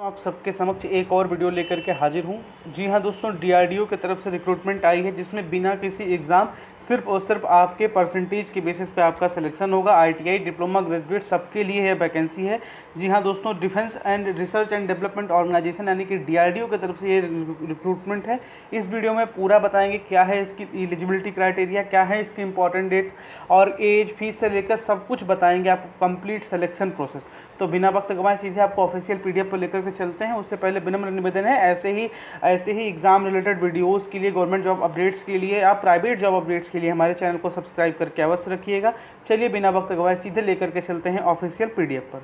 आप सबके समक्ष एक और वीडियो लेकर के हाजिर हूँ। जी हाँ दोस्तों, डीआरडीओ की तरफ से रिक्रूटमेंट आई है जिसमें बिना किसी एग्ज़ाम सिर्फ और सिर्फ आपके परसेंटेज के बेसिस पे आपका सिलेक्शन होगा। आईटीआई, डिप्लोमा, ग्रेजुएट सबके लिए है वैकेंसी है। जी हाँ दोस्तों, defence and research and development organisation यानी कि डीआरडीओ की तरफ से ये रिक्रूटमेंट है। इस वीडियो में पूरा बताएंगे क्या है इसकी एलिजिबिलिटी क्राइटेरिया, क्या है इसके इंपॉर्टेंट डेट्स और एज, फीस से लेकर सब कुछ बताएंगे आपको, कंप्लीट सिलेक्शन प्रोसेस। तो बिना वक्त गंवाए सीधे आपको ऑफिशियल पीडीएफ पर लेकर के चलते हैं। उससे पहले विनम्र निवेदन है, ऐसे ही एग्जाम रिलेटेड वीडियोस के लिए, गवर्नमेंट जॉब अपडेट्स के लिए, आप प्राइवेट जॉब अपडेट्स के लिए हमारे चैनल को सब्सक्राइब करके अवश्य रखिएगा। चलिए बिना वक्त गंवाए सीधे लेकर के चलते हैं ऑफिशियल पीडीएफ पर।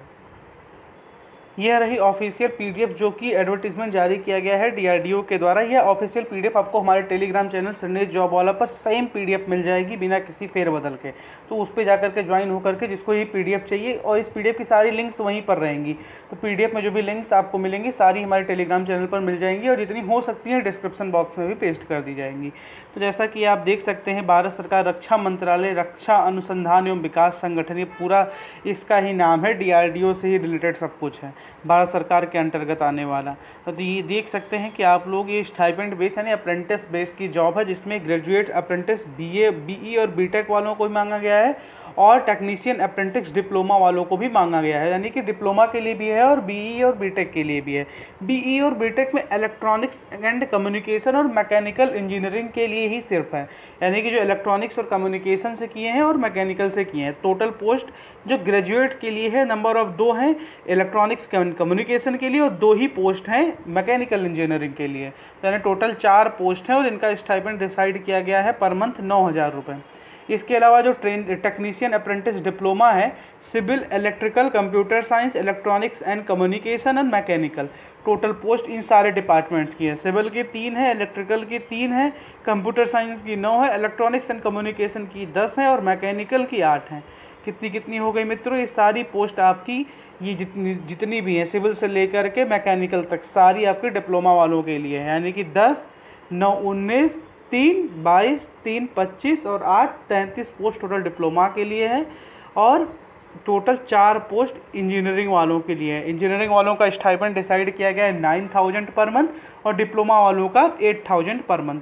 यह रही ऑफिशियल पीडीएफ जो कि एडवर्टीजमेंट जारी किया गया है डीआरडीओ के द्वारा। यह ऑफिशियल पीडीएफ आपको हमारे टेलीग्राम चैनल संदेश जॉब वाला पर सेम पीडीएफ मिल जाएगी बिना किसी फेरबदल के। तो उस पर जाकर के ज्वाइन होकर के जिसको ये पीडीएफ चाहिए, और इस पीडीएफ की सारी लिंक्स वहीं पर रहेंगी। तो पीडीएफ में जो भी लिंक्स आपको मिलेंगी सारी हमारे टेलीग्राम चैनल पर मिल जाएंगी, और जितनी हो सकती है डिस्क्रिप्शन बॉक्स में भी पेस्ट कर दी जाएंगी। तो जैसा कि आप देख सकते हैं, भारत सरकार रक्षा मंत्रालय रक्षा अनुसंधान एवं विकास संगठन, ये पूरा इसका ही नाम है। डीआरडीओ से ही रिलेटेड सब कुछ है, भारत सरकार के अंतर्गत आने वाला। तो ये देख सकते हैं कि आप लोग, ये स्टाइपेंड बेस यानी अप्रेंटिस बेस की जॉब है जिसमें ग्रेजुएट अप्रेंटिस, बीए, बीई और बीटेक वालों को भी मांगा गया है, और टेक्नीशियन अप्रेंटिस डिप्लोमा वालों को भी मांगा गया है। यानी कि डिप्लोमा के लिए भी है और बीई और बीटेक के लिए भी है। बीई और बीटेक में इलेक्ट्रॉनिक्स एंड कम्युनिकेशन और मैकेनिकल इंजीनियरिंग के लिए ही सिर्फ है, यानी कि जो इलेक्ट्रॉनिक्स और कम्युनिकेशन से किए हैं और मैकेनिकल से किए हैं। टोटल पोस्ट जो ग्रेजुएट के लिए है, नंबर ऑफ 2 हैं इलेक्ट्रॉनिक्स कम्युनिकेशन के लिए, और 2 ही पोस्ट हैं मैकेनिकल इंजीनियरिंग के लिए। यानी टोटल 4 पोस्ट हैं, और इनका स्टाइपेंड डिसाइड किया गया है पर मंथ 9,000 रुपये। इसके अलावा जो टेक्नीशियन अप्रेंटिस डिप्लोमा है, civil, electrical, computer science, electronics and communication and mechanical, total post इन सारे डिपार्टमेंट्स की है। सिविल की 3 है, इलेक्ट्रिकल की 3 है, कंप्यूटर साइंस की 9 है, इलेक्ट्रॉनिक्स एंड कम्युनिकेशन की 10 है, और मैकेनिकल की 8 है। कितनी हो गई मित्रों? ये सारी पोस्ट आपकी, ये जितनी भी हैं सिविल से लेकर के मैकेनिकल तक, सारी आपके डिप्लोमा वालों के लिए है। यानी कि 10, 9, 19, 3, 22, 3, 25 और 8, 33 पोस्ट टोटल डिप्लोमा के लिए है, और टोटल 4 पोस्ट इंजीनियरिंग वालों के लिए है। इंजीनियरिंग वालों का स्टाइपेंड डिसाइड किया गया है 9,000 पर मंथ, और डिप्लोमा वालों का 8,000 पर मंथ।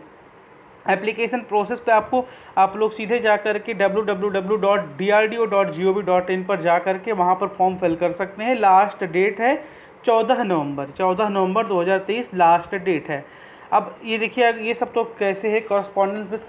एप्लीकेशन प्रोसेस पे आप लोग सीधे जा कर के www.drdo.gov.in पर जा कर के वहाँ पर फॉर्म फिल कर सकते हैं। लास्ट डेट है 14 नवंबर 2023 लास्ट डेट है। अब ये देखिए, ये सब तो कैसे है, कॉरस्पॉन्डेंस बेस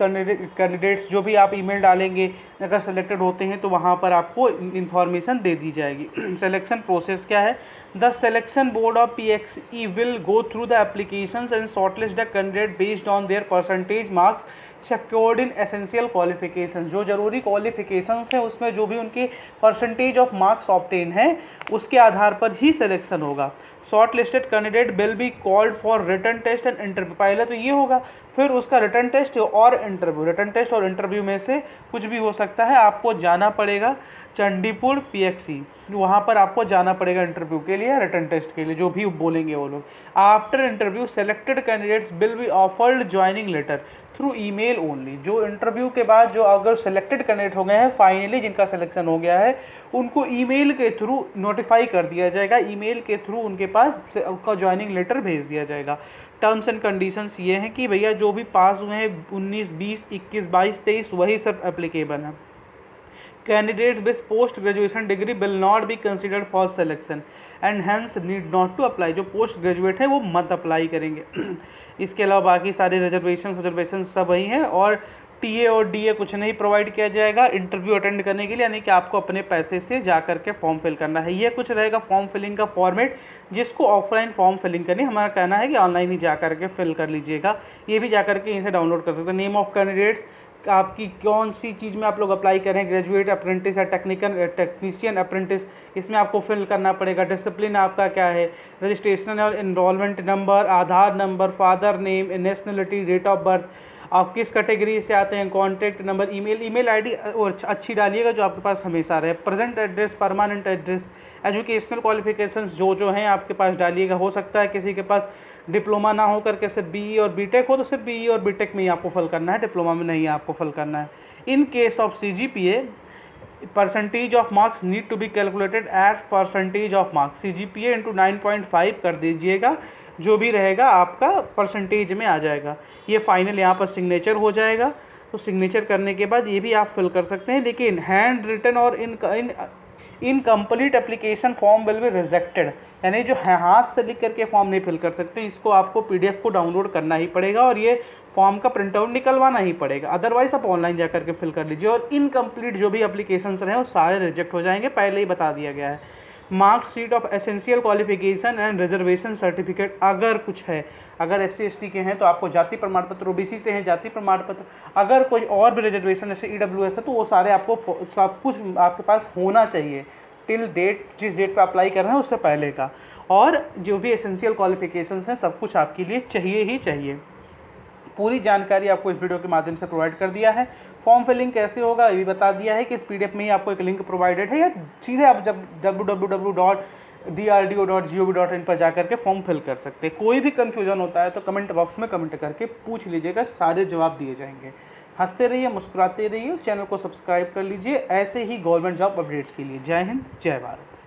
कैंडिडेट्स जो भी आप ईमेल डालेंगे, अगर सेलेक्टेड होते हैं तो वहाँ पर आपको इन्फॉर्मेशन दे दी जाएगी। सिलेक्शन प्रोसेस क्या है? The selection board of PXE will go through the applications and shortlist the candidate based on their percentage marks secured in essential qualifications। जो जरूरी क्वालिफिकेशंस हैं उसमें जो भी उनके परसेंटेज ऑफ मार्क्स ऑब्टेन है उसके आधार पर ही सिलेक्शन होगा। Shortlisted candidate will be called for written test and interview. पहले तो ये होगा, फिर उसका रिटन टेस्ट और इंटरव्यू। रिटन टेस्ट और इंटरव्यू में से कुछ भी हो सकता है। आपको जाना पड़ेगा चंडीपुर PXE, वहाँ पर आपको जाना पड़ेगा इंटरव्यू के लिए, रिटन टेस्ट के लिए, जो भी बोलेंगे वो लोग। After interview selected candidates will be offered joining letter through email only. जो इंटरव्यू के बाद जो अगर सेलेक्टेड कैंडिडेट हो गए हैं, फाइनली जिनका सिलेक्शन हो गया है, उनको ईमेल के थ्रू नोटिफाई कर दिया जाएगा। ईमेल के थ्रू उनके पास उनका ज्वाइनिंग लेटर भेज दिया जाएगा। टर्म्स एंड कंडीशंस ये हैं कि भैया जो भी पास हुए हैं 19, 20, 21, 22, 23 वही सब एप्लीकेबल है। Candidates with post graduation degree will not be considered for selection and hence need not to apply। जो पोस्ट ग्रेजुएट है वो मत अप्लाई करेंगे। इसके अलावा बाकी सारे रिजर्वेशन सब वही हैं, और टीए और डीए कुछ नहीं प्रोवाइड किया जाएगा इंटरव्यू अटेंड करने के लिए, यानी कि आपको अपने पैसे से जा करके फॉर्म फिल करना है। ये कुछ रहेगा फॉर्म फिलिंग का फॉर्मेट। जिसको ऑफलाइन फॉर्म फिलिंग करनी, हमारा कहना है कि ऑनलाइन ही जा करके फिल कर लीजिएगा। ये भी जा करके इनसे डाउनलोड कर सकते हैं। नेम ऑफ कैंडिडेट्स, आपकी कौन सी चीज़ में आप लोग अप्लाई करें, ग्रेजुएट अप्रेंटिस या टेक्नीशियन अप्रेंटिस, इसमें आपको फिल करना पड़ेगा। डिसिप्लिन आपका क्या है, रजिस्ट्रेशन और enrolment number, Aadhaar number, father name, nationality, date of birth, आप किस कैटेगरी से आते हैं, कॉन्टैक्ट नंबर, ईमेल आईडी और अच्छी डालिएगा जो आपके पास हमेशा रहे। Present address, permanent address, educational qualifications जो हैं आपके पास डालिएगा। हो सकता है किसी के पास डिप्लोमा ना हो करके सिर्फ बीई और बीटेक हो, तो सिर्फ बीई और बीटेक में ही आपको फिल करना है, डिप्लोमा में नहीं आपको फिल करना है। In case of CGPA percentage of marks need to be calculated at percentage of marks, CGPA into 9.5 कर दीजिएगा, जो भी रहेगा आपका परसेंटेज में आ जाएगा। ये फाइनल यहाँ पर सिग्नेचर हो जाएगा। तो सिग्नेचर करने के बाद ये भी आप फिल कर सकते हैं, लेकिन हैंड रिटन और incomplete application form will be rejected, यानी जो हाथ से लिख करके फॉर्म नहीं फिल कर सकते, इसको आपको PDF को डाउनलोड करना ही पड़ेगा और ये फॉर्म का प्रिंट आउट निकलवाना ही पड़ेगा, अदरवाइज आप ऑनलाइन जा करके फिल कर लीजिए। और इनकम्प्लीट जो भी एप्लीकेशंस रहे वो सारे रिजेक्ट हो जाएंगे, पहले ही बता दिया गया है। Marksheet of essential qualification and reservation certificate अगर कुछ है, अगर SC ST के हैं तो आपको जाति प्रमाण पत्र, OBC से हैं जाति प्रमाण पत्र, अगर कोई और भी रिजर्वेशन जैसे EWS है तो वो सारे आपको सब कुछ आपके पास होना चाहिए टिल डेट, जिस डेट पे अप्लाई कर रहे हैं उससे पहले का। और जो भी एसेंशियल क्वालिफिकेशंस हैं सब कुछ आपके लिए चाहिए ही चाहिए। पूरी जानकारी आपको इस वीडियो के माध्यम से प्रोवाइड कर दिया है। फॉर्म फिलिंग कैसे होगा ये भी बता दिया है कि इस PDF में ही आपको एक लिंक प्रोवाइडेड है, या सीधे आप जब www.drdo.gov.in पर जाकर के फॉर्म फिल कर सकते हैं। कोई भी कंफ्यूजन होता है तो कमेंट बॉक्स में कमेंट करके पूछ लीजिएगा, सारे जवाब दिए जाएंगे। हंसते रहिए, मुस्कुराते रहिए, चैनल को सब्सक्राइब कर लीजिए ऐसे ही गवर्नमेंट जॉब अपडेट्स के लिए। जय हिंद, जय भारत।